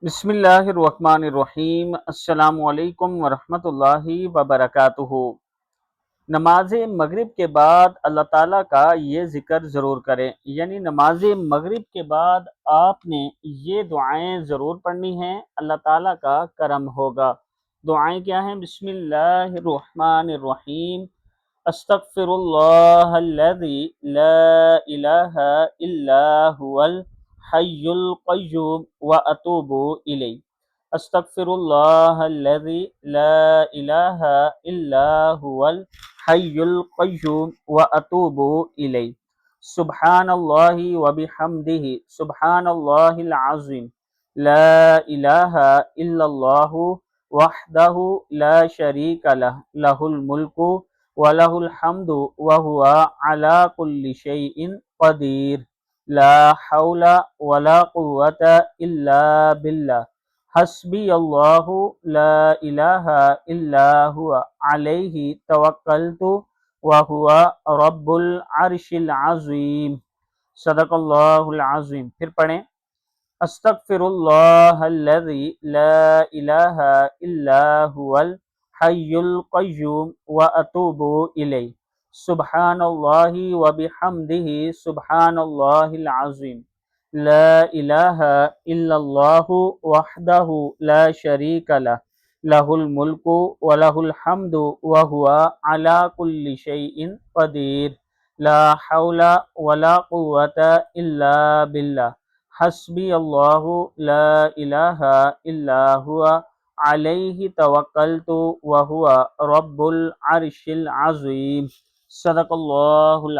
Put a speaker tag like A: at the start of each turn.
A: बिस्मिल्लाहिर्रहमानिर्रहीम। अस्सलामुअलैकुम वरहमतुल्लाहि वबरकातुहू। नमाज मगरिब के बाद अल्लाह ताला का ये ज़िक्र ज़रूर करें, यानी नमाज मगरिब के बाद आपने ये दुआएं ज़रूर पढ़नी हैं, अल्लाह ताला का करम होगा। दुआएं क्या हैं? बिस्मिल्लाहिर्रहमानिर्रहीम। अस्तगफिरुल्लाहल्लज़ी ला इलाहा इल्ला हुवल हय्युल क़य्यूम व अतूबु इलैह। अस्तगफिरुल्लाहल्लज़ी ला इलाहा इल्ला हुवल हय्युल क़य्यूम व अतूबु इलैह। सुब्हानल्लाहि व बिहम्दिही सुब्हानल्लाहिल अज़ीम। ला इलाहा इल्लल्लाहु वहदहु ला शरीका लह लहुल मुल्कु व लहुल हम्दु व हुवा अला कुल्लि शैइन क़दीर। ला हौला वला कुव्वता इल्ला बिल्लाह। हस्बी अल्लाहु ला इलाहा इल्ला हुवा अलैहि तवक्कलतु व हुवा रब्बुल अर्शिल अज़ीम। सदक़ल्लाहुल अज़ीम। फिर पढ़ें, अस्तगफिरुल्लाहल्लज़ी ला इलाहा इल्ला हुवल हय्युल क़य्यूम व अतूबु इलैह। सुब्हानल्लाहि व बिहम्दिही सुब्हानल्लाहिल अज़ीम। ला इलाहा इल्लल्लाहु वहदहु ला शरीका लह लहुल मुल्कु व लहुल हम्दु व हुवा अला कुल्लि शैइन क़दीर। ला हौला वला कुव्वता इल्ला बिल्लाह। हस्बी अल्लाहु ला इलाहा इल्ला हुवा अलैहि तवक्कलतु व हुवा रब्बुल अर्शिल अज़ीम। सदक़ल्लाहुल